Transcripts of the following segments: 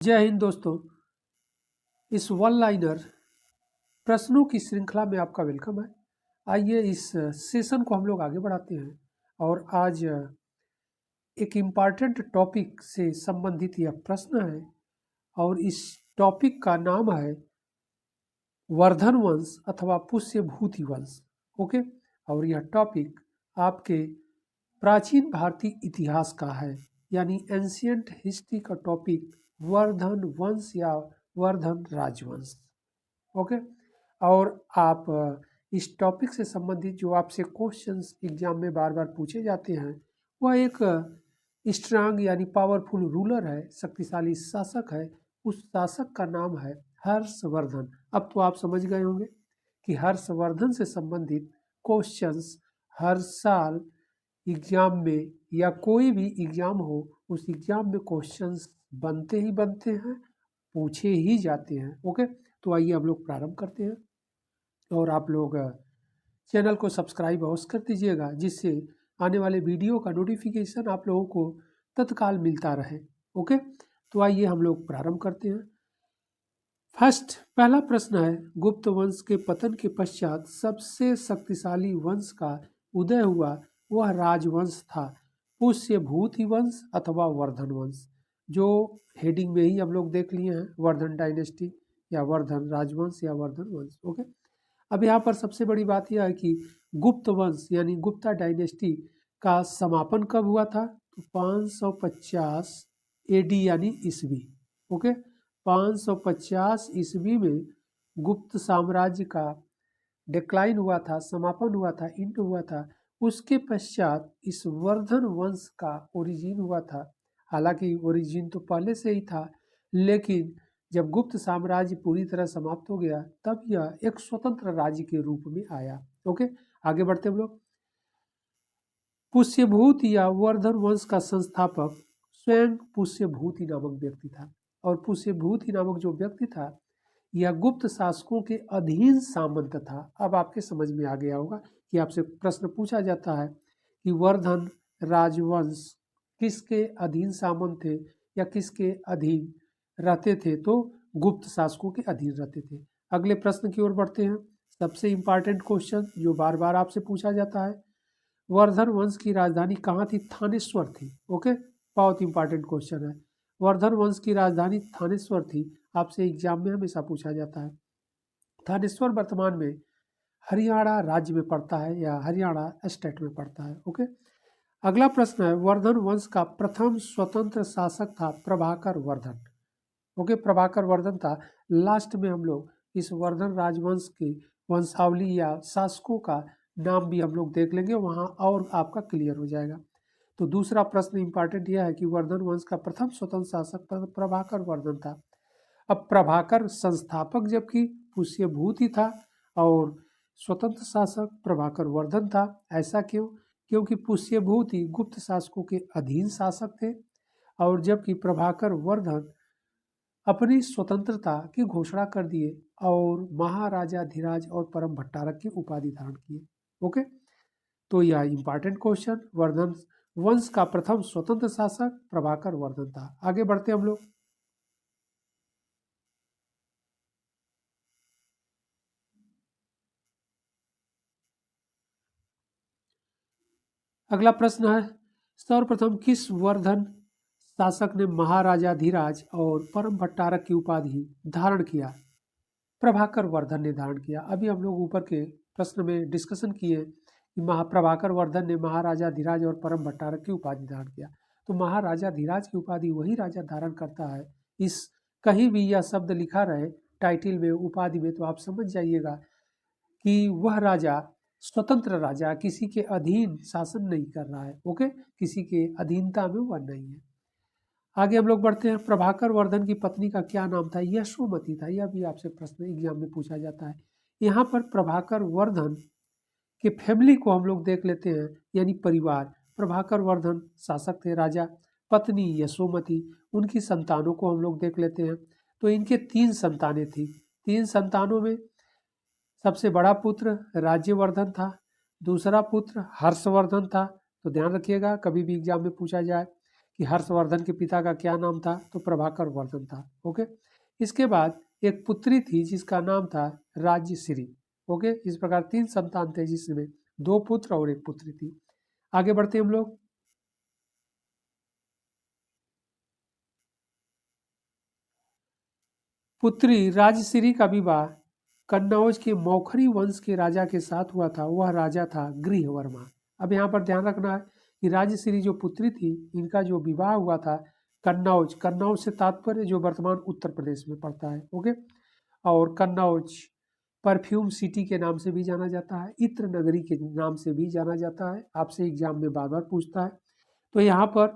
जय हिंद दोस्तों। इस वन लाइनर प्रश्नों की श्रृंखला में आपका वेलकम है। आइए इस सेशन को हम लोग आगे बढ़ाते हैं और आज एक इम्पॉर्टेंट टॉपिक से संबंधित यह प्रश्न है और इस टॉपिक का नाम है वर्धन वंश अथवा पुष्यभूति वंश। ओके, और यह टॉपिक आपके प्राचीन भारतीय इतिहास का है, यानी एंशियंट हिस्ट्री का टॉपिक वर्धन वंश या वर्धन राजवंश। ओके, और आप इस टॉपिक से संबंधित जो आपसे क्वेश्चंस एग्जाम में बार बार पूछे जाते हैं वह एक स्ट्रांग यानी पावरफुल रूलर है, शक्तिशाली शासक है। उस शासक का नाम है हर्षवर्धन। अब तो आप समझ गए होंगे कि हर्षवर्धन से संबंधित क्वेश्चंस हर साल एग्जाम में या कोई भी एग्जाम हो उस एग्जाम में क्वेश्चंस बनते ही बनते हैं, पूछे ही जाते हैं। ओके, तो आइए हम लोग प्रारंभ करते हैं और आप लोग चैनल को सब्सक्राइब अवश्य कर दीजिएगा जिससे आने वाले वीडियो का नोटिफिकेशन आप लोगों को तत्काल मिलता रहे। ओके, तो आइए हम लोग प्रारंभ करते हैं। पहला प्रश्न है, गुप्त वंश के पतन के पश्चात सबसे शक्तिशाली वंश का उदय हुआ वह राजवंश था पुष्यभूति वंश अथवा वर्धन वंश। जो हेडिंग में ही हम लोग देख लिए हैं, वर्धन डायनेस्टी या वर्धन राजवंश या वर्धन वंश। ओके, अब यहाँ पर सबसे बड़ी बात यह है कि गुप्त वंश यानी गुप्ता डायनेस्टी का समापन कब हुआ था? तो 550 एडी यानी ईस्वी। ओके, 550 ईस्वी में गुप्त साम्राज्य का डिक्लाइन हुआ था, समापन हुआ था, इंट हुआ था। उसके पश्चात इस वर्धन वंश का ओरिजिन हुआ था। हालांकि ओरिजिन तो पहले से ही था, लेकिन जब गुप्त साम्राज्य पूरी तरह समाप्त हो गया तब यह एक स्वतंत्र राज्य के रूप में आया। ओके, आगे बढ़ते हम लोग। पुष्यभूति या वर्धन वंश का संस्थापक स्वयं पुष्यभूति नामक व्यक्ति था, और पुष्यभूति नामक जो व्यक्ति था यह गुप्त शासकों के अधीन सामंत था। अब आपके समझ में आ गया होगा कि आपसे प्रश्न पूछा जाता है कि वर्धन राजवंश किसके अधीन सामंत थे या किसके अधीन रहते थे? तो गुप्त शासकों के अधीन रहते थे। अगले प्रश्न की ओर बढ़ते हैं। सबसे इंपॉर्टेंट क्वेश्चन जो बार बार आपसे पूछा जाता है, वर्धन वंश की राजधानी कहाँ थी? थानेश्वर थी। ओके, बहुत इंपॉर्टेंट क्वेश्चन है। वर्धन वंश की राजधानी थानेश्वर थी। आपसे एग्जाम में हमेशा पूछा जाता है। थानेश्वर वर्तमान में हरियाणा राज्य में पड़ता है या हरियाणा स्टेट में पड़ता है। ओके, अगला प्रश्न है, वर्धन वंश का प्रथम स्वतंत्र शासक था प्रभाकर वर्धन। ओके, प्रभाकर वर्धन था। लास्ट में हम लोग इस वर्धन राजवंश की वंशावली या शासकों का नाम भी हम लोग देख लेंगे वहाँ, और आपका क्लियर हो जाएगा। तो दूसरा प्रश्न इंपॉर्टेंट यह है कि वर्धन वंश का प्रथम स्वतंत्र शासक प्रभाकर वर्धन था। अब प्रभाकर संस्थापक जबकि पुष्यभूति था और स्वतंत्र शासक प्रभाकर वर्धन था। ऐसा क्यों? क्योंकि पुष्यभूति गुप्त शासकों के अधीन शासक थे और जबकि प्रभाकर वर्धन अपनी स्वतंत्रता की घोषणा कर दिए और महाराजा धीराज और परम भट्टारक की उपाधि धारण किए। ओके, तो यह इंपॉर्टेंट क्वेश्चन, वर्धन वंश का प्रथम स्वतंत्र शासक प्रभाकर वर्धन था। आगे बढ़ते हम लोग। अगला प्रश्न है, सर्वप्रथम किस वर्धन शासक ने महाराजा धीराज और परम भट्टारक की उपाधि धारण किया? प्रभाकर वर्धन ने धारण किया। अभी हम लोग ऊपर के प्रश्न में डिस्कशन किए कि प्रभाकर वर्धन ने महाराजा धीराज और परम भट्टारक की उपाधि धारण किया। तो महाराजा धीराज की उपाधि वही राजा धारण करता है। इस कहीं भी यह शब्द लिखा रहे टाइटल में, उपाधि में, तो आप समझ जाइएगा कि वह राजा स्वतंत्र राजा, किसी के अधीन शासन नहीं कर रहा है। ओके, किसी के अधीनता में वह नहीं है। आगे हम लोग बढ़ते हैं। प्रभाकर वर्धन की पत्नी का क्या नाम था? यशोमती था। यह भी आपसे प्रश्न एग्जाम में पूछा जाता है। यहाँ पर प्रभाकर वर्धन के फैमिली को हम लोग देख लेते हैं, यानी परिवार। प्रभाकर वर्धन शासक थे, राजा, पत्नी यशोमती, उनकी संतानों को हम लोग देख लेते हैं। तो इनके 3 संतानें थी। 3 संतानों में सबसे बड़ा पुत्र राज्यवर्धन था, दूसरा पुत्र हर्षवर्धन था। तो ध्यान रखिएगा कभी भी एग्जाम में पूछा जाए कि हर्षवर्धन के पिता का क्या नाम था, तो प्रभाकर वर्धन था। ओके, इसके बाद एक पुत्री थी जिसका नाम था राज्यश्री। ओके, इस प्रकार 3 संतान थे जिसमें 2 पुत्र और 1 पुत्री थी। आगे बढ़ते हम लोग। पुत्री राजश्री का विवाह कन्नौज के मौखरी वंश के राजा के साथ हुआ था। वह राजा था गृहवर्मा। अब यहाँ पर ध्यान रखना है कि राजश्री जो पुत्री थी, इनका जो विवाह हुआ था कन्नौज, कन्नौज से तात्पर्य जो वर्तमान उत्तर प्रदेश में पड़ता है। ओके, और कन्नौज परफ्यूम सिटी के नाम से भी जाना जाता है, इत्र नगरी के नाम से भी जाना जाता है। आपसे एग्जाम में बार बार पूछता है। तो यहाँ पर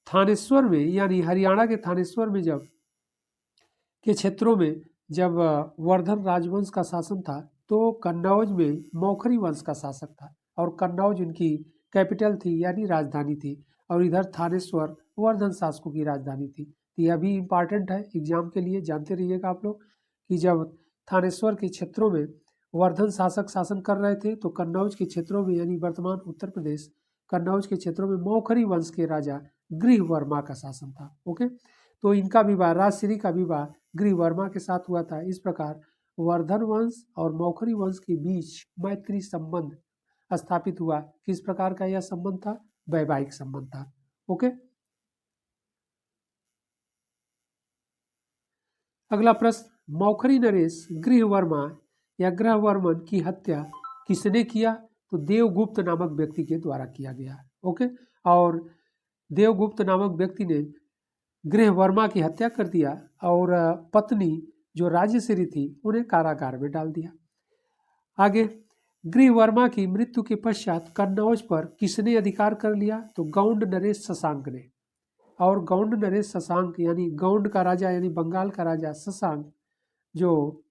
थानेश्वर में, यानी हरियाणा के थानेश्वर में जब के क्षेत्रों में जब वर्धन राजवंश का शासन था, तो कन्नौज में मौखरी वंश का शासक था और कन्नौज उनकी कैपिटल थी, यानी राजधानी थी। और इधर थानेश्वर वर्धन शासकों की राजधानी थी। तो यह भी इम्पॉर्टेंट है एग्जाम के लिए, जानते रहिएगा आप लोग कि जब थानेश्वर के क्षेत्रों में वर्धन शासक शासन कर रहे थे, तो कन्नौज के क्षेत्रों में, यानी वर्तमान उत्तर प्रदेश, कन्नौज के क्षेत्रों में मौखरी वंश के राजा गृहवर्मा का शासन था। ओके, तो इनका विवाह, राजश्री का विवाह गृहवर्मा के साथ हुआ था। इस प्रकार वर्धन वंश और मौखरी वंश के बीच मैत्री संबंध स्थापित हुआ। किस प्रकार का यह संबंध था? वैवाहिक संबंध था। ओके, अगला प्रश्न, मौखरी नरेश गृहवर्मा या गृहवर्मन की हत्या किसने किया? तो देवगुप्त नामक व्यक्ति के द्वारा किया गया। ओके, और देवगुप्त नामक व्यक्ति ने गृहवर्मा की हत्या कर दिया और पत्नी जो राजश्री थी उन्हें कारागार में डाल दिया। आगे, गृहवर्मा की मृत्यु के पश्चात कन्नौज पर किसने अधिकार कर लिया? तो गौंड नरेश शशांक ने। और गौंड नरेश शशांक, यानी गौंड का राजा, यानी बंगाल का राजा शशांक, जो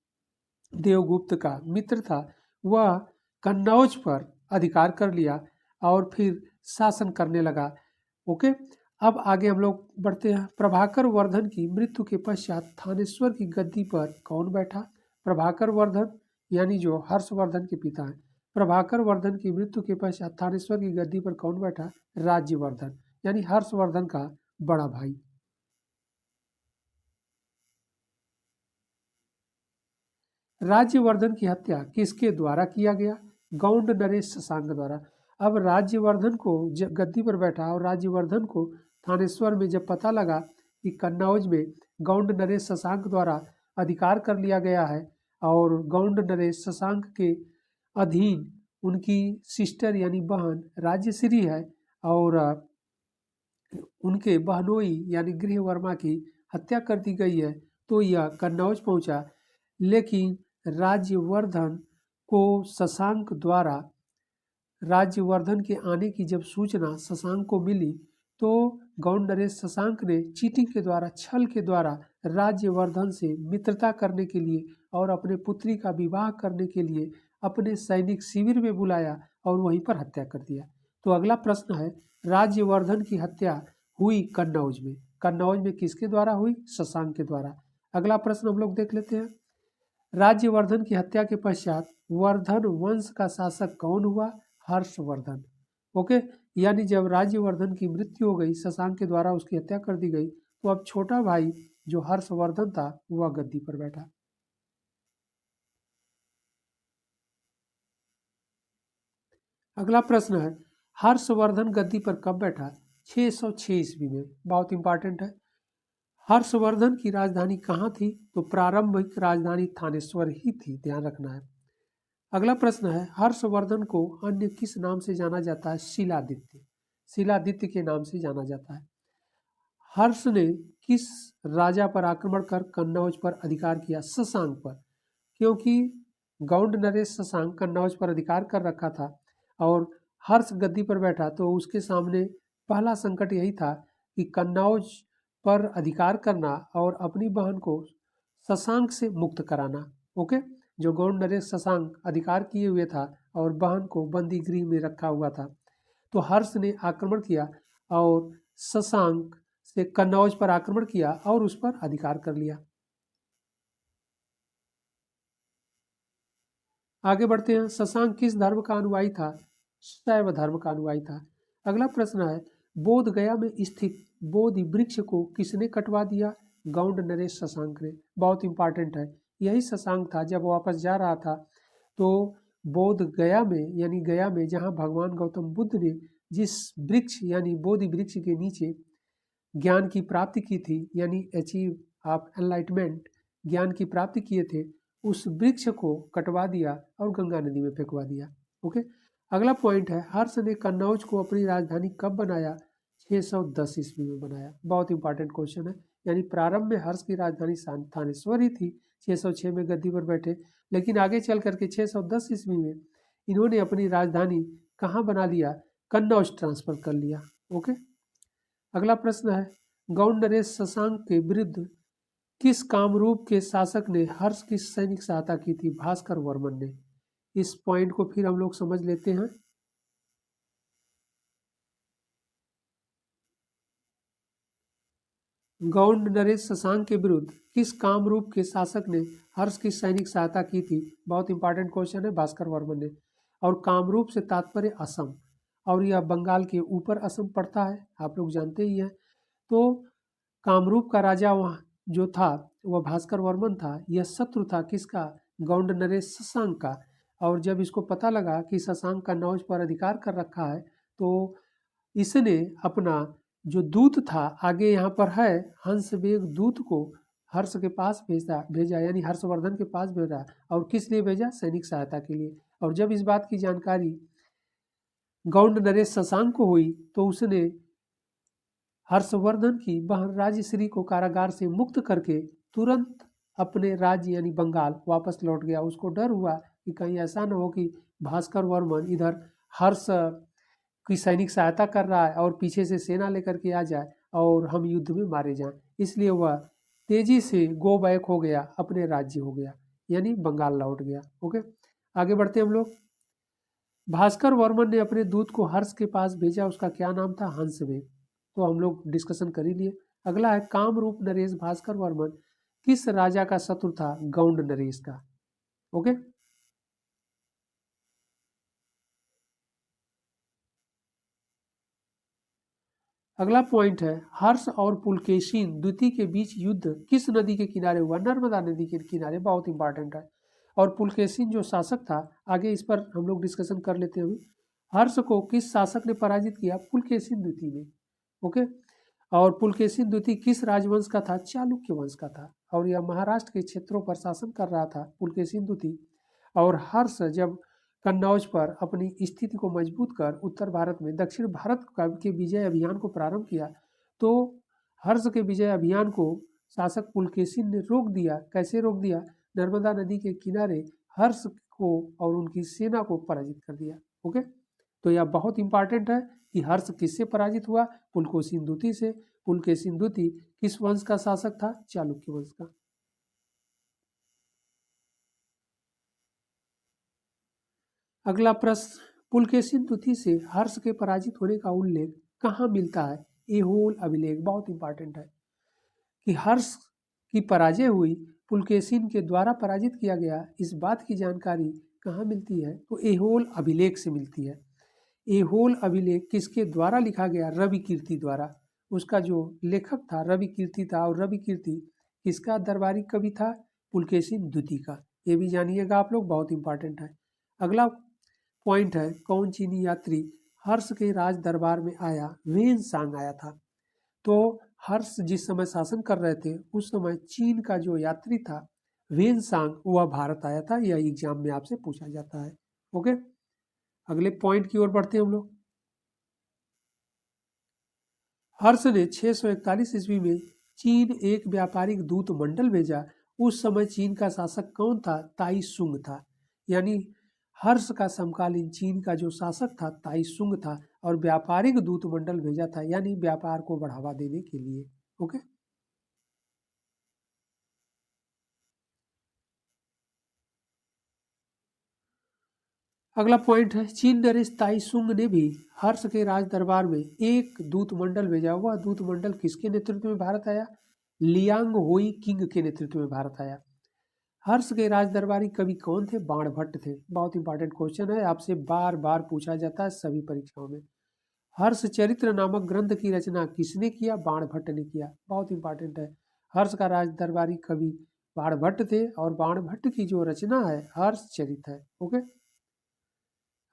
देवगुप्त का मित्र था, वह कन्नौज पर अधिकार कर लिया और फिर शासन करने लगा। ओके, अब आगे हम लोग बढ़ते हैं। प्रभाकर वर्धन की मृत्यु के पश्चात थानेश्वर की गद्दी पर कौन बैठा? प्रभाकर वर्धन, यानी जो हर्षवर्धन के पिता हैं, प्रभाकर वर्धन की मृत्यु के पश्चात थानेश्वर की गद्दी पर कौन बैठा? राज्यवर्धन, यानी हर्षवर्धन का बड़ा भाई। राज्यवर्धन की हत्या किसके द्वारा किया गया? गौंड नरेश शशांक द्वारा। अब राज्यवर्धन को गद्दी पर बैठा और राज्यवर्धन को थानेश्वर में जब पता लगा कि कन्नौज में गौंड नरेश शशांक द्वारा अधिकार कर लिया गया है और गौंड नरेश शशांक के अधीन उनकी सिस्टर यानी बहन राज्यश्री है और उनके बहनोई यानी गृहवर्मा की हत्या कर दी गई है, तो यह कन्नौज पहुंचा। लेकिन राज्यवर्धन को शशांक द्वारा, राज्यवर्धन के आने की जब सूचना शशांक को मिली, तो गौंड नरेश शशांक ने चीटिंग के द्वारा, छल के द्वारा राज्यवर्धन से मित्रता करने के लिए और अपने पुत्री का विवाह करने के लिए अपने सैनिक शिविर में बुलाया और वहीं पर हत्या कर दिया। तो अगला प्रश्न है, राज्यवर्धन की हत्या हुई कन्नौज में। कन्नौज में किसके द्वारा हुई? शशांक के द्वारा। अगला प्रश्न हम लोग देख लेते हैं। राज्यवर्धन की हत्या के पश्चात वर्धन वंश का शासक कौन हुआ? हर्षवर्धन। ओके, यानी जब राज्यवर्धन की मृत्यु हो गई, शशांक के द्वारा उसकी हत्या कर दी गई, तो अब छोटा भाई जो हर्षवर्धन था वह गद्दी पर बैठा। अगला प्रश्न है, हर्षवर्धन गद्दी पर कब बैठा? 606 ईस्वी में। बहुत इंपॉर्टेंट है। हर्षवर्धन की राजधानी कहाँ थी? तो प्रारंभिक राजधानी थानेश्वर ही थी, ध्यान रखना है। अगला प्रश्न है, हर्षवर्धन को अन्य किस नाम से जाना जाता है? शिलादित्य। शिलादित्य के नाम से जाना जाता है। हर्ष ने किस राजा पर आक्रमण कर कन्नौज पर अधिकार किया? शशांक पर, क्योंकि गौंड नरेश शशांक कन्नौज पर अधिकार कर रखा था और हर्ष गद्दी पर बैठा, तो उसके सामने पहला संकट यही था कि कन्नौज पर अधिकार करना और अपनी बहन को शशांक से मुक्त कराना। ओके, जो गौंड नरेश शशांक अधिकार किए हुए था और बहन को बंदी गृह में रखा हुआ था, तो हर्ष ने आक्रमण किया और शशांक से कन्नौज पर आक्रमण किया और उस पर अधिकार कर लिया। आगे बढ़ते हैं। शशांक किस धर्म का अनुयायी था? शैव धर्म का अनुयायी था। अगला प्रश्न है, बोध गया में स्थित बोधि वृक्ष को किसने कटवा दिया? गौंड नरेश शशांक ने। बहुत इंपॉर्टेंट है। यही शशांक था, जब वापस जा रहा था तो बोध गया में, यानी गया में जहाँ भगवान गौतम बुद्ध ने जिस वृक्ष यानी बोधि वृक्ष के नीचे ज्ञान की प्राप्ति की थी, यानी अचीव ऑफ एनलाइटमेंट, ज्ञान की प्राप्ति किए थे, उस वृक्ष को कटवा दिया और गंगा नदी में फेंकवा दिया। ओके, अगला पॉइंट है, हर्ष ने कन्नौज को अपनी राजधानी कब बनाया? 610 ईस्वी में बनाया। बहुत इंपॉर्टेंट क्वेश्चन है। यानी प्रारंभ में हर्ष की राजधानी थानेश्वर ही थी, 606 में गद्दी पर बैठे, लेकिन आगे चल करके 610 ईस्वी में इन्होंने अपनी राजधानी कहाँ बना लिया? कन्नौज ट्रांसफर कर लिया। ओके, अगला प्रश्न है, गौंड नरेश शशांक के विरुद्ध किस कामरूप के शासक ने हर्ष की सैनिक सहायता की थी? भास्कर वर्मन ने। इस पॉइंट को फिर हम लोग समझ लेते हैं। गौंड नरेश शशांक के विरुद्ध किस कामरूप के शासक ने हर्ष की सैनिक सहायता की थी? बहुत इंपॉर्टेंट क्वेश्चन है, भास्कर वर्मन ने। और कामरूप से तात्पर्य असम, और यह बंगाल के ऊपर असम पड़ता है, आप लोग जानते ही हैं। तो कामरूप का राजा वहाँ जो था वह भास्कर वर्मन था। यह शत्रु था किसका? गौंड नरेश शशांक का। और जब इसको पता लगा कि शशांक का कन्नौज पर अधिकार कर रखा है, तो इसने अपना जो दूत था, आगे यहाँ पर है, हंसवेग दूत को हर्ष के पास भेजा, यानी हर्षवर्धन के पास भेजा। और किस लिए भेजा? सैनिक सहायता के लिए। और जब इस बात की जानकारी गौंड नरेश शशांक को हुई, तो उसने हर्षवर्धन की बहन राजश्री को कारागार से मुक्त करके तुरंत अपने राज्य यानी बंगाल वापस लौट गया। उसको डर हुआ कि कहीं ऐसा न हो कि भास्कर वर्मन इधर हर्ष की सैनिक सहायता कर रहा है और पीछे से सेना लेकर के आ जाए और हम युद्ध में मारे जाएं। इसलिए वह तेजी से गो बैक हो गया, अपने राज्य हो गया, यानी बंगाल लौट गया। ओके, आगे बढ़ते हम लोग। भास्कर वर्मन ने अपने दूत को हर्ष के पास भेजा, उसका क्या नाम था? हंसवेग। तो हम लोग डिस्कशन कर ही लिए। अगला है, कामरूप नरेश भास्कर वर्मन किस राजा का शत्रु था? गौंड नरेश का। ओके, अगला पॉइंट है, हर्ष और पुलकेशिन द्वितीय के बीच युद्ध किस नदी के किनारे हुआ? नर्मदा नदी के किनारे। बहुत इंपॉर्टेंट है। और पुलकेशिन जो शासक था, आगे इस पर हम लोग डिस्कशन कर लेते हैं। हर्ष को किस शासक ने पराजित किया? पुलकेशिन द्वितीय ने। ओके, और पुलकेशिन द्वितीय किस राजवंश का था? चालुक्य वंश का था। और यह महाराष्ट्र के क्षेत्रों पर शासन कर रहा था, पुलकेशिन द्वितीय। और हर्ष जब कन्नौज पर अपनी स्थिति को मजबूत कर उत्तर भारत में दक्षिण भारत के विजय अभियान को प्रारंभ किया, तो हर्ष के विजय अभियान को शासक पुलकेशिन ने रोक दिया। कैसे रोक दिया? नर्मदा नदी के किनारे हर्ष को और उनकी सेना को पराजित कर दिया। ओके, तो यह बहुत इंपॉर्टेंट है कि हर्ष किससे पराजित हुआ? पुलकेशिन द्वितीय से। पुलकेशिन द्वितीय किस वंश का शासक था? चालुक्य वंश का। अगला प्रश्न, पुलकेशिन द्वितीय से हर्ष के पराजित होने का उल्लेख कहाँ मिलता है? ऐहोल अभिलेख। बहुत इंपॉर्टेंट है कि हर्ष की पराजय हुई, पुलकेशिन के द्वारा पराजित किया गया, इस बात की जानकारी कहाँ मिलती है? तो ऐहोल अभिलेख से मिलती है। ऐहोल अभिलेख किसके द्वारा लिखा गया? रवि कीर्ति द्वारा। उसका जो लेखक था रवि कीर्ति था, और रवि कीर्ति किसका दरबारी कवि था? पुलकेशिन द्वितीय का। ये भी जानिएगा आप लोग, बहुत इंपॉर्टेंट है। अगला पॉइंट है, कौन चीनी यात्री हर्ष के राज दरबार में आया? वेन सांग आया था। तो हर्ष जिस समय शासन कर रहे थे, उस समय चीन का जो यात्री था वेन सांग, वह भारत आया था। यह एग्जाम में आपसे पूछा जाता है। ओके, अगले पॉइंट की ओर बढ़ते हैं हम लोग। हर्ष ने 641 ईस्वी में चीन एक व्यापारिक दूत मंडल भेजा। उस समय चीन का शासक कौन था? ताई सुंग था। यानी हर्ष का समकालीन चीन का जो शासक था ताई सुंग था, और व्यापारिक दूत मंडल भेजा था, यानी व्यापार को बढ़ावा देने के लिए। ओके, अगला पॉइंट है, चीन नरेश ताई सुंग ने भी हर्ष के राज दरबार में एक दूत मंडल भेजा। वह दूत मंडल किसके नेतृत्व में भारत आया? लियांग होई किंग के नेतृत्व में भारत आया। हर्ष के राज दरबारी कवि कौन थे? बाणभट्ट थे। बहुत इंपॉर्टेंट क्वेश्चन है, आपसे बार बार पूछा जाता है सभी परीक्षाओं में। हर्षचरित्र नामक ग्रंथ की रचना किसने किया? बाणभट्ट ने किया। बहुत इंपॉर्टेंट है। हर्ष का राज दरबारी कवि बाणभट्ट थे और बाणभट्ट की जो रचना है हर्षचरित है। ओके,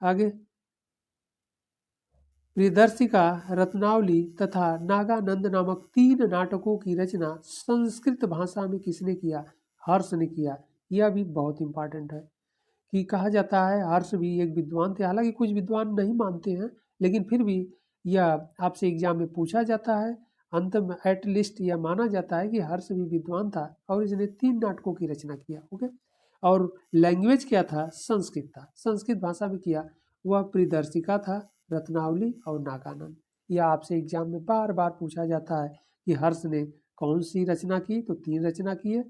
आगे प्रियदर्शिका, रत्नावली तथा नागानंद नामक 3 नाटकों की रचना संस्कृत भाषा में किसने किया? हर्ष ने किया। यह भी बहुत इंपॉर्टेंट है कि कहा जाता है हर्ष भी एक विद्वान थे। हालांकि कुछ विद्वान नहीं मानते हैं, लेकिन फिर भी यह आपसे एग्जाम में पूछा जाता है। अंत में एटलीस्ट यह माना जाता है कि हर्ष भी विद्वान था और इसने 3 नाटकों की रचना किया। ओके, और लैंग्वेज क्या था? संस्कृत था, संस्कृत भाषा में किया। वह प्रियदर्शिका था, रत्नावली और नागानंद। यह आपसे एग्जाम में बार बार पूछा जाता है कि हर्ष ने कौन सी रचना की? तो 3 रचना की है,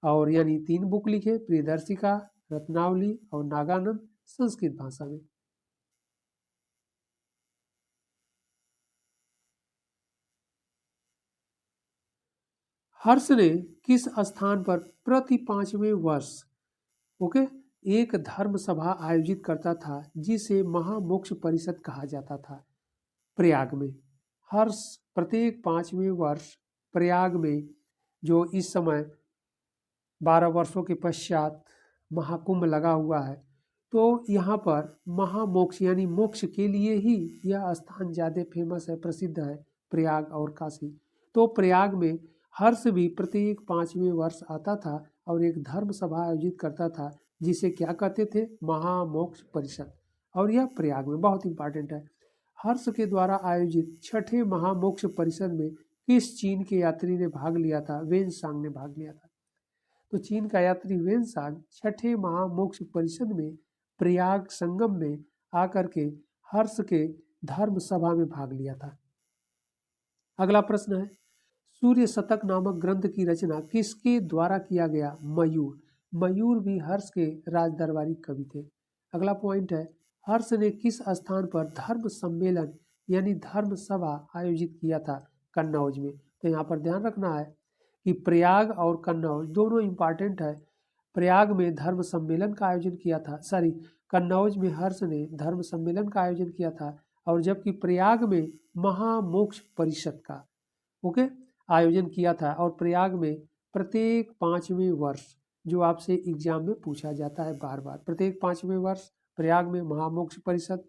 और यानी 3 बुक लिखे, प्रियदर्शिका, रत्नावली और नागानंद, संस्कृत भाषा में। हर्ष ने किस स्थान पर प्रति 5वें वर्ष ओके एक धर्म सभा आयोजित करता था जिसे महामोक्ष परिषद कहा जाता था? प्रयाग में। हर्ष प्रत्येक 5वें वर्ष प्रयाग में, जो इस समय 12 वर्षों के पश्चात महाकुंभ लगा हुआ है, तो यहाँ पर महामोक्ष यानी मोक्ष के लिए ही यह स्थान ज़्यादा फेमस है, प्रसिद्ध है, प्रयाग और काशी। तो प्रयाग में हर्ष भी प्रत्येक 5वें वर्ष आता था और एक धर्म सभा आयोजित करता था जिसे क्या कहते थे? महामोक्ष परिषद। और यह प्रयाग में बहुत इंपॉर्टेंट है। हर्ष के द्वारा आयोजित 6ठे महामोक्ष परिषद में किस चीन के यात्री ने भाग लिया था? वेनसांग ने भाग लिया था। तो चीन का यात्री वेनसांग 6ठे महामोक्ष परिषद में प्रयाग संगम में आकर के हर्ष के धर्म सभा में भाग लिया था। अगला प्रश्न है, सूर्य शतक नामक ग्रंथ की रचना किसके द्वारा किया गया? मयूर। मयूर भी हर्ष के राजदरबारी कवि थे। अगला पॉइंट है, हर्ष ने किस स्थान पर धर्म सम्मेलन यानी धर्म सभा आयोजित किया था? कन्नौज में। तो यहाँ पर ध्यान रखना है कि प्रयाग और कन्नौज दोनों इंपॉर्टेंट है। प्रयाग में धर्म सम्मेलन का आयोजन किया था, कन्नौज में हर्ष ने धर्म सम्मेलन का आयोजन किया था, और जबकि प्रयाग में महामोक्ष परिषद का ओके आयोजन किया था। और प्रयाग में प्रत्येक 5वें वर्ष, जो आपसे एग्जाम में पूछा जाता है बार बार, प्रत्येक 5वें वर्ष प्रयाग में महामोक्ष परिषद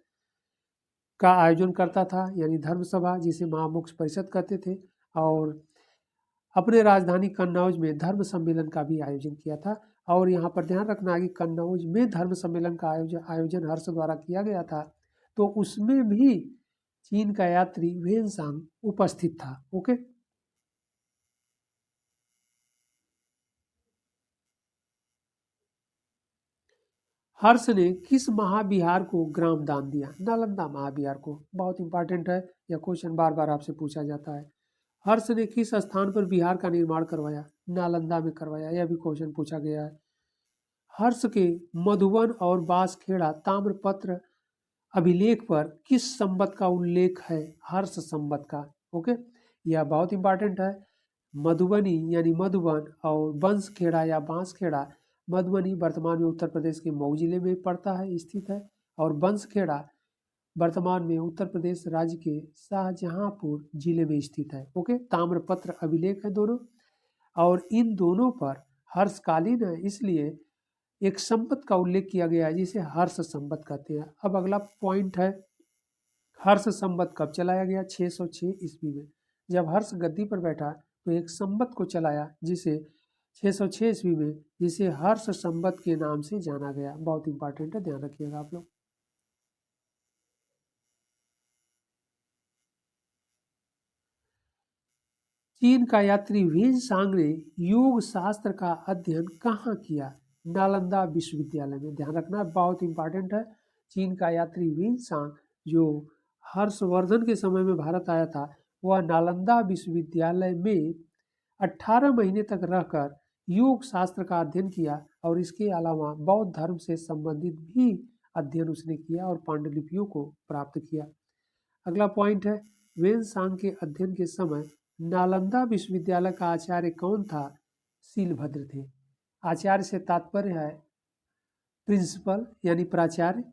का आयोजन करता था, यानी धर्म सभा जिसे महामोक्ष परिषद कहते थे। और अपने राजधानी कन्नौज में धर्म सम्मेलन का भी आयोजन किया था। और यहाँ पर ध्यान रखना है कि कन्नौज में धर्म सम्मेलन का आयोजन हर्ष द्वारा किया गया था, तो उसमें भी चीन का यात्री वेनसांग उपस्थित था। ओके, हर्ष ने किस महाविहार को ग्राम दान दिया? नालंदा महाविहार को। बहुत इंपॉर्टेंट है, यह क्वेश्चन बार बार आपसे पूछा जाता है। हर्ष ने किस स्थान पर बिहार का निर्माण करवाया? नालंदा में करवाया। यह भी क्वेश्चन पूछा गया है। हर्ष के मधुबन और बांसखेड़ा ताम्रपत्र अभिलेख पर किस संवत का उल्लेख है? हर्ष संवत का। ओके, यह बहुत इंपॉर्टेंट है। मधुबनी यानी मधुबन और बंसखेड़ा या बांसखेड़ा, मधुबनी वर्तमान में उत्तर प्रदेश के मऊ जिले में पड़ता है, स्थित है, और बंसखेड़ा वर्तमान में उत्तर प्रदेश राज्य के शाहजहांपुर जिले में स्थित है। ओके, ताम्रपत्र अभिलेख है दोनों, और इन दोनों पर हर्षकालीन है, इसलिए एक संवत का उल्लेख किया गया है जिसे हर्ष संवत कहते हैं। अब अगला पॉइंट है, हर्ष संवत कब चलाया गया? 606 ईस्वी में। जब हर्ष गद्दी पर बैठा तो एक संवत को चलाया जिसे 606 ईस्वी में, जिसे हर्ष संवत के नाम से जाना गया। बहुत इंपॉर्टेंट है, ध्यान रखिएगा आप लोग। चीन का यात्री वेनसांग ने योग शास्त्र का अध्ययन कहाँ किया? नालंदा विश्वविद्यालय में। ध्यान रखना, बहुत इंपॉर्टेंट है। चीन का यात्री वेनसांग जो हर्षवर्धन के समय में भारत आया था, वह नालंदा विश्वविद्यालय में 18 महीने तक रहकर योग शास्त्र का अध्ययन किया, और इसके अलावा बौद्ध धर्म से संबंधित भी अध्ययन उसने किया और पांडुलिपियों को प्राप्त किया। अगला पॉइंट है, वेनसांग के अध्ययन के समय नालंदा विश्वविद्यालय का आचार्य कौन था? शीलभद्र थे। आचार्य से तात्पर्य है प्रिंसिपल यानी प्राचार्य।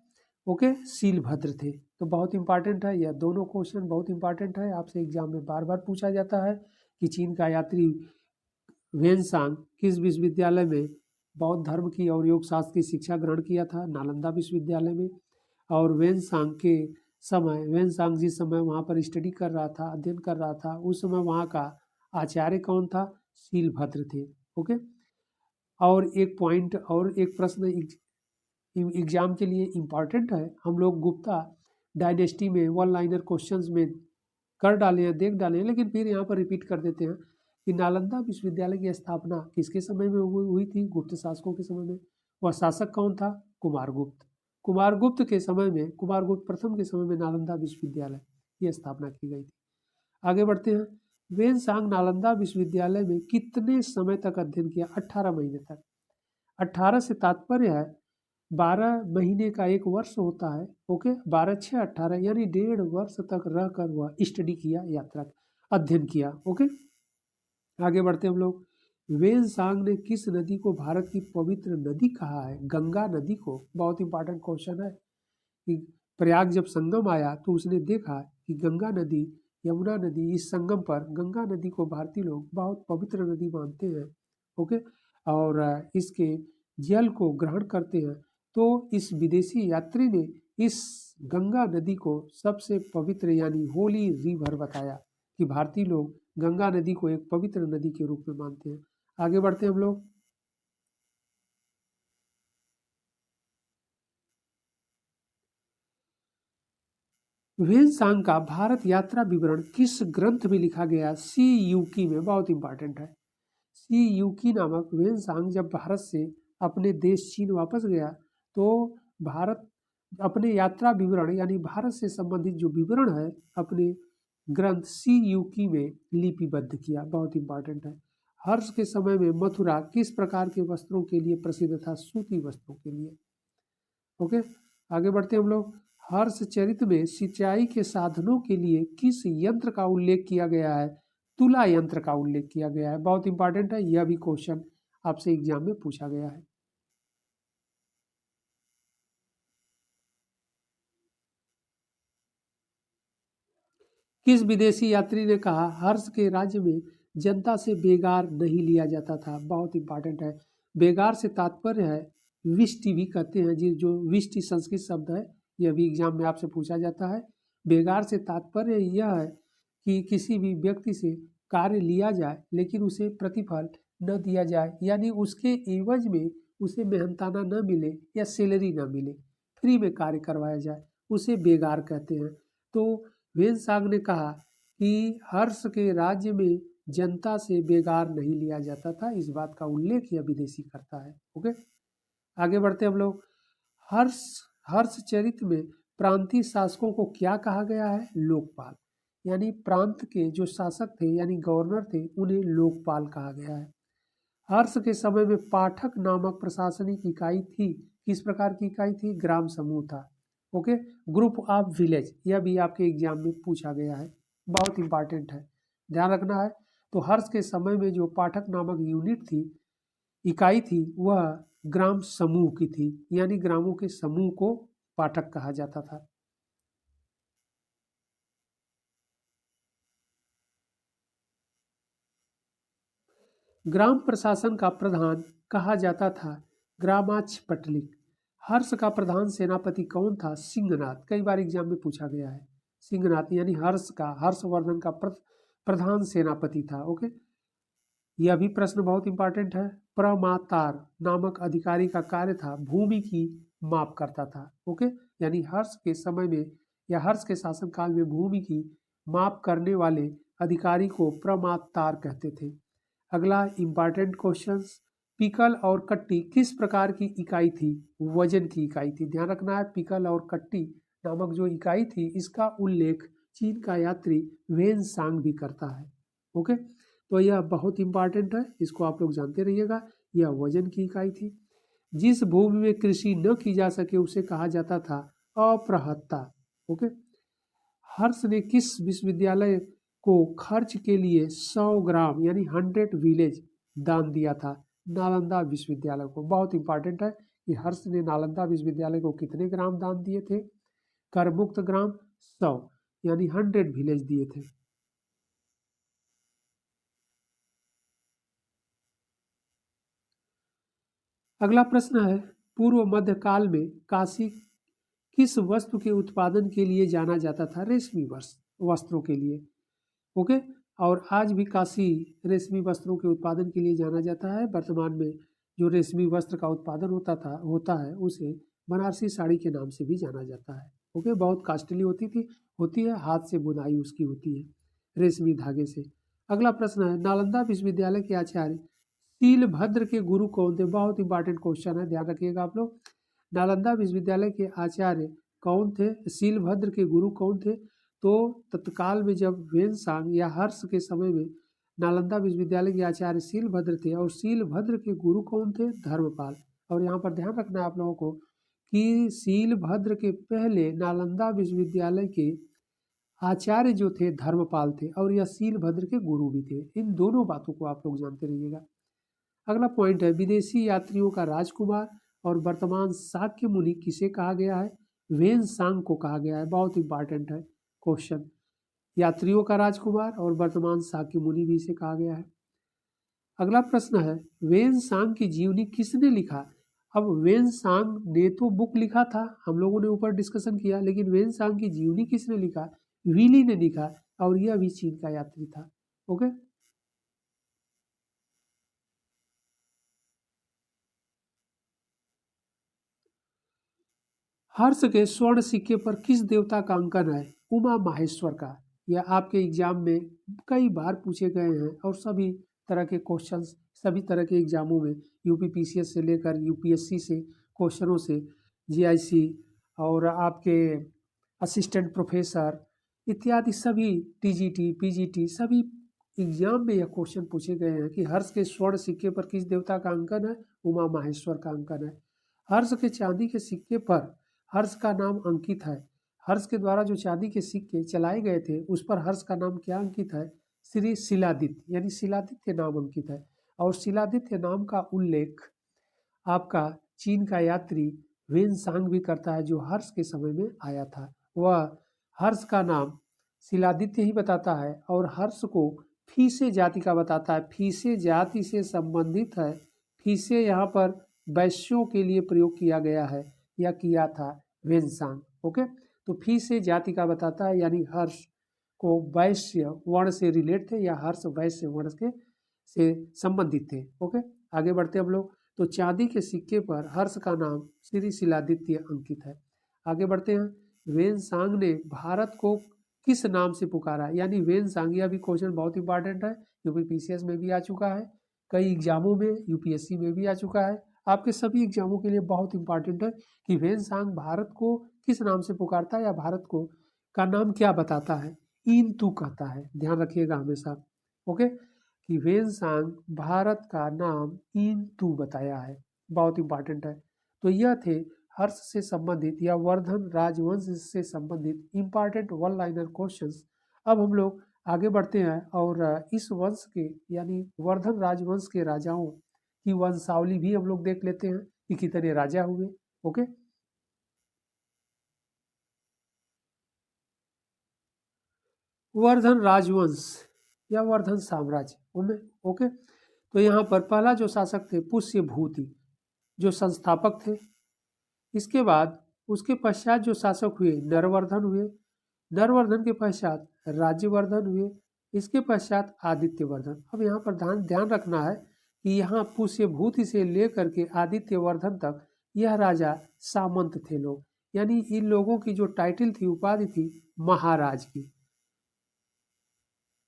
ओके, शीलभद्र थे। तो बहुत इंपॉर्टेंट है, यह दोनों क्वेश्चन बहुत इंपॉर्टेंट है, आपसे एग्जाम में बार बार पूछा जाता है कि चीन का यात्री वेनसांग किस विश्वविद्यालय में बौद्ध धर्म की और योग शास्त्र की शिक्षा ग्रहण किया था, नालंदा विश्वविद्यालय में। और वेनसांग के समय, वेनसांग जिस समय वहाँ पर स्टडी कर रहा था, अध्ययन कर रहा था, उस समय वहाँ का आचार्य कौन था? शीलभद्र थे। ओके, और एक पॉइंट और एक प्रश्न एग्जाम के लिए इम्पॉर्टेंट है, हम लोग गुप्ता डायनेस्टी में वन लाइनर क्वेश्चंस में कर डाले हैं, देख डाले हैं, लेकिन फिर यहाँ पर रिपीट कर देते हैं कि नालंदा विश्वविद्यालय की स्थापना किसके समय में हुई थी? गुप्त शासकों के समय में। वह शासक कौन था? कुमारगुप्त। कुमारगुप्त के समय में, कुमारगुप्त प्रथम के समय में नालंदा विश्वविद्यालय की स्थापना की गई थी। आगे बढ़ते हैं। वेनसांग नालंदा विश्वविद्यालय में कितने समय तक अध्ययन किया? 18 महीने तक। 18 से तात्पर्य है 12 महीने का एक वर्ष होता है। ओके, 12 6 18 यानी 1.5 वर्ष तक रहकर वह स्टडी किया, यात्रा अध्ययन किया। ओके, आगे बढ़ते हम लोग। वेनसांग ने किस नदी को भारत की पवित्र नदी कहा है? गंगा नदी को। बहुत इंपॉर्टेंट क्वेश्चन है कि प्रयाग जब संगम आया तो उसने देखा कि गंगा नदी, यमुना नदी, इस संगम पर गंगा नदी को भारतीय लोग बहुत पवित्र नदी मानते हैं। ओके, और इसके जल को ग्रहण करते हैं। तो इस विदेशी यात्री ने इस गंगा नदी को सबसे पवित्र यानी होली रिवर बताया कि भारतीय लोग गंगा नदी को एक पवित्र नदी के रूप में मानते हैं। आगे बढ़ते हैं हम लोग। वेनसांग का भारत यात्रा विवरण किस ग्रंथ में लिखा गया? सी यूकी में। बहुत इंपॉर्टेंट है। सी यूकी नामक वेनसांग जब भारत से अपने देश चीन वापस गया तो भारत अपने यात्रा विवरण यानी भारत से संबंधित जो विवरण है अपने ग्रंथ सी यूकी में लिपिबद्ध किया। बहुत इंपॉर्टेंट है। हर्ष के समय में मथुरा किस प्रकार के वस्त्रों के लिए प्रसिद्ध था? सूती वस्त्रों के लिए। ओके, आगे बढ़ते हम लोग। हर्ष चरित में सिंचाई के साधनों के लिए किस यंत्र का उल्लेख किया गया है? तुला यंत्र का उल्लेख किया गया है। बहुत इंपॉर्टेंट है, यह भी क्वेश्चन आपसे एग्जाम में पूछा गया है। किस विदेशी यात्री ने कहा हर्ष के राज्य में जनता से बेगार नहीं लिया जाता था? बहुत इंपॉर्टेंट है। बेगार से तात्पर्य है विष्टि भी कहते हैं जी, जो विष्टि संस्कृत शब्द है, यह भी एग्जाम में आपसे पूछा जाता है। बेगार से तात्पर्य यह है कि किसी भी व्यक्ति से कार्य लिया जाए लेकिन उसे प्रतिफल न दिया जाए, यानी उसके एवज में उसे मेहनताना न मिले या सैलरी न मिले, फ्री में कार्य करवाया जाए, उसे बेगार कहते हैं। तो वेनसांग ने कहा कि हर्ष के राज्य में जनता से बेगार नहीं लिया जाता था, इस बात का उल्लेख यह विदेशी करता है। ओके, आगे बढ़ते हम लोग। हर्ष हर्ष चरित्र में प्रांतीय शासकों को क्या कहा गया है? लोकपाल। यानी प्रांत के जो शासक थे यानी गवर्नर थे उन्हें लोकपाल कहा गया है। हर्ष के समय में पाठक नामक प्रशासनिक इकाई थी। किस प्रकार की इकाई थी? ग्राम समूह था। ओके, ग्रुप ऑफ विलेज, यह भी आपके एग्जाम में पूछा गया है, बहुत इंपॉर्टेंट है, ध्यान रखना है। तो हर्ष के समय में जो पाठक नामक यूनिट थी, इकाई थी, वह ग्राम समूह की थी, यानी ग्रामों के समूह को पाठक कहा जाता था। ग्राम प्रशासन का प्रधान कहा जाता था ग्रामाच पटलिक। हर्ष का प्रधान सेनापति कौन था? सिंहनाथ। कई बार एग्जाम में पूछा गया है। सिंहनाथ यानी हर्षवर्धन का प्रधान सेनापति था। ओके, यह भी प्रश्न बहुत इंपॉर्टेंट है। प्रमातार नामक अधिकारी का कार्य था भूमि की माप करता था। ओके, यानी हर्ष के समय में या हर्ष के शासनकाल में भूमि की माप करने वाले अधिकारी को प्रमातार कहते थे। अगला इंपॉर्टेंट क्वेश्चन, पिकल और कट्टी किस प्रकार की इकाई थी? वजन की इकाई थी। ध्यान रखना है, पिकल और कट्टी नामक जो इकाई थी इसका उल्लेख चीन का यात्री वेनसांग भी करता है। ओके, तो यह बहुत इंपॉर्टेंट है, इसको आप लोग जानते रहिएगा। यह वजन की इकाई थी। जिस भूमि में कृषि न की जा सके उसे कहा जाता था अप्रहत्ता। ओके, हर्ष ने किस विश्वविद्यालय को खर्च के लिए 100 ग्राम यानी 100 विलेज दान दिया था? नालंदा विश्वविद्यालय को। बहुत इंपॉर्टेंट है कि हर्ष ने नालंदा विश्वविद्यालय को कितने ग्राम दान दिए थे? कर मुक्त ग्राम 100, यानी 100 विलेज दिए थे। अगला प्रश्न है, पूर्व मध्य काल में काशी किस वस्तु के उत्पादन के लिए जाना जाता था? रेशमी वस्त्रों के लिए। ओके, और आज भी काशी रेशमी वस्त्रों के उत्पादन के लिए जाना जाता है। वर्तमान में जो रेशमी वस्त्र का उत्पादन होता है उसे बनारसी साड़ी के नाम से भी जाना जाता है। ओके, बहुत कॉस्टली होती है, हाथ से बुनाई उसकी होती है रेशमी धागे से। अगला प्रश्न है, नालंदा विश्वविद्यालय के आचार्य शीलभद्र के गुरु कौन थे? बहुत इंपॉर्टेंट क्वेश्चन है, ध्यान रखिएगा आप लोग। नालंदा विश्वविद्यालय के आचार्य कौन थे? शीलभद्र के गुरु कौन थे? तो तत्काल में जब वेनसांग या हर्ष के समय में नालंदा विश्वविद्यालय के आचार्य शीलभद्र थे, और शीलभद्र के गुरु कौन थे? धर्मपाल। और यहाँ पर ध्यान रखना है आप लोगों को कि शीलभद्र के पहले नालंदा विश्वविद्यालय के आचार्य जो थे धर्मपाल थे, और यह शीलभद्र के गुरु भी थे। इन दोनों बातों को आप लोग जानते रहिएगा। अगला पॉइंट है, विदेशी यात्रियों का राजकुमार और वर्तमान शाक्य मुनि किसे कहा गया है? वेनसांग को कहा गया है। बहुत इंपॉर्टेंट है क्वेश्चन। यात्रियों का राजकुमार और वर्तमान शाक्य मुनि भी इसे कहा गया है। अगला प्रश्न है, वेनसांग की जीवनी किसने लिखा? अब वेनसांग ने तो बुक लिखा था, हम लोगों ने ऊपर डिस्कशन किया, लेकिन वेनसांग की जीवनी किसने लिखा? विली ने लिखा, और यह भी चीन का यात्री था। ओके, हर्ष के स्वर्ण सिक्के पर किस देवता का अंकन है? उमा माहेश्वर का। यह आपके एग्जाम में कई बार पूछे गए हैं, और सभी तरह के क्वेश्चंस सभी तरह के एग्जामों में यूपीपीसीएस से लेकर यूपीएससी से क्वेश्चनों से, जीआईसी और आपके असिस्टेंट प्रोफेसर इत्यादि सभी टीजीटी पीजीटी सभी एग्जाम में यह क्वेश्चन पूछे गए हैं कि हर्ष के स्वर्ण सिक्के पर किस देवता का अंकन है? उमा माहेश्वर का अंकन है। हर्ष के चांदी के सिक्के पर हर्ष का नाम अंकित है। हर्ष के द्वारा जो चांदी के सिक्के चलाए गए थे उस पर हर्ष का नाम क्या अंकित है? श्री शिलादित्य, यानी शिलादित्य नाम अंकित है। और शिलादित्य नाम का उल्लेख आपका चीन का यात्री वेनसांग भी करता है, जो हर्ष के समय में आया था। वह हर्ष का नाम शिलादित्य ही बताता है, और हर्ष को फीसे जाति का बताता है। फीसे जाति से संबंधित है। फीसे यहाँ पर वैश्यों के लिए प्रयोग किया गया है, या किया था वेनसांग। ओके, तो फीसे जाति का बताता है, यानी हर्ष को वैश्य वर्ण से रिलेट थे, या हर्ष वैश्य वर्ण के से संबंधित थे। ओके, आगे बढ़ते हम लोग। तो चांदी के सिक्के पर हर्ष का नाम श्री शिलादित्य अंकित है। आगे बढ़ते हैं। वेनसांग ने भारत को किस नाम से पुकारा? यानी वेनसांग, यह भी क्वेश्चन बहुत इंपॉर्टेंट है, यूपीपीसीएस में भी आ चुका है, कई एग्जामों में यूपीएससी में भी आ चुका है। आपके सभी एग्जामों के लिए बहुत इंपॉर्टेंट है कि वेनसांग भारत को किस नाम से पुकारता है, या भारत को का नाम क्या बताता है? इंतु कहता है, ध्यान रखिएगा हमेशा। ओके, कि वेनसांग भारत का नाम इंतु बताया है, बहुत इंपॉर्टेंट है। तो यह थे हर्ष से संबंधित या वर्धन राजवंश से संबंधित इंपॉर्टेंट वन लाइनर क्वेश्चंस। अब हम लोग आगे बढ़ते हैं, और इस वंश के यानी वर्धन राजवंश के राजाओं की वंशावली भी हम लोग देख लेते हैं कि कितने राजा हुए। ओके, वर्धन राजवंश या वर्धन साम्राज्य उनमें। ओके, तो यहाँ पर पहला जो शासक थे पुष्यभूति, जो संस्थापक थे। इसके बाद उसके पश्चात जो शासक हुए नरवर्धन हुए। नरवर्धन के पश्चात राज्यवर्धन हुए। इसके पश्चात आदित्यवर्धन। अब यहाँ पर ध्यान रखना है कि यहाँ पुष्यभूति से लेकर के आदित्यवर्धन तक यह राजा सामंत थे लोग, यानी इन लोगों की जो टाइटल थी, उपाधि थी महाराज की।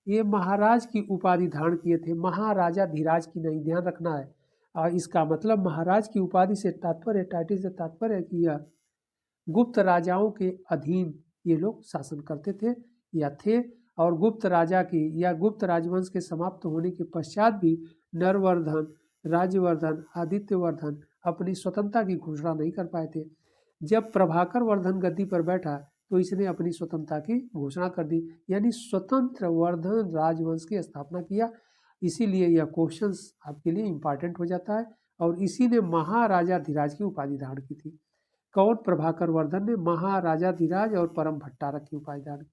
ये महाराज की उपाधि धारण किए थे, महाराजा धीराज की नहीं, ध्यान रखना है। और इसका मतलब महाराज की उपाधि से तात्पर्य, टाइटल से तात्पर्य है कि यह गुप्त राजाओं के अधीन ये लोग शासन करते थे या थे। और गुप्त राजा की या गुप्त राजवंश के समाप्त होने के पश्चात भी नरवर्धन, राज्यवर्धन, आदित्यवर्धन अपनी स्वतंत्रता की घोषणा नहीं कर पाए थे। जब प्रभाकर वर्धन गद्दी पर बैठा तो इसने अपनी स्वतंत्रता की घोषणा कर दी, यानी स्वतंत्र वर्धन राजवंश की स्थापना किया। इसीलिए यह क्वेश्चंस आपके लिए इम्पॉर्टेंट हो जाता है, और इसी ने महाराजाधिराज की उपाधि धारण की थी। कौन? प्रभाकर वर्धन ने महाराजाधिराज और परम भट्टारक की उपाधि धारण की।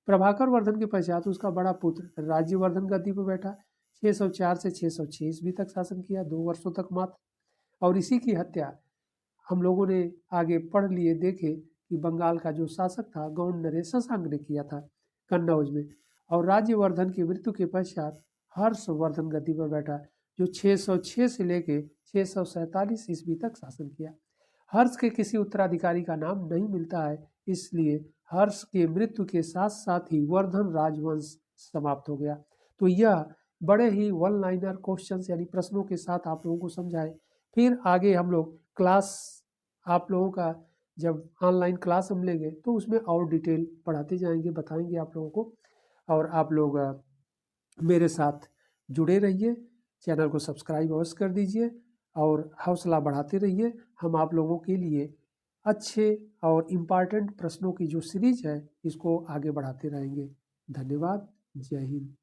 प्रभाकर वर्धन के पश्चात उसका बड़ा पुत्र राज्यवर्धन गद्दी पर बैठा। 604 से 606 ईस्वी तक शासन किया, 2 वर्षों तक मात्र। और इसी की हत्या हम लोगों ने आगे पढ़ लिए, देखे कि बंगाल का जो शासक था गौंड नरेश शशांक ने किया था कन्नौज में। और राज्यवर्धन की मृत्यु के पश्चात हर्षवर्धन गद्दी पर बैठा, जो 606 से लेके 647 ईस्वी तक शासन किया। हर्ष के किसी उत्तराधिकारी का नाम नहीं मिलता है, इसलिए हर्ष के मृत्यु के साथ साथ ही वर्धन राजवंश समाप्त हो गया। तो यह बड़े ही वन लाइनर क्वेश्चंस यानी प्रश्नों के साथ आप लोगों को समझाए। फिर आगे हम लोग क्लास, आप लोगों का जब ऑनलाइन क्लास हम लेंगे तो उसमें और डिटेल पढ़ाते जाएंगे, बताएंगे आप लोगों को। और आप लोग मेरे साथ जुड़े रहिए, चैनल को सब्सक्राइब अवश्य कर दीजिए और हौसला बढ़ाते रहिए। हम आप लोगों के लिए अच्छे और इम्पॉर्टेंट प्रश्नों की जो सीरीज है इसको आगे बढ़ाते रहेंगे। धन्यवाद। जय हिंद।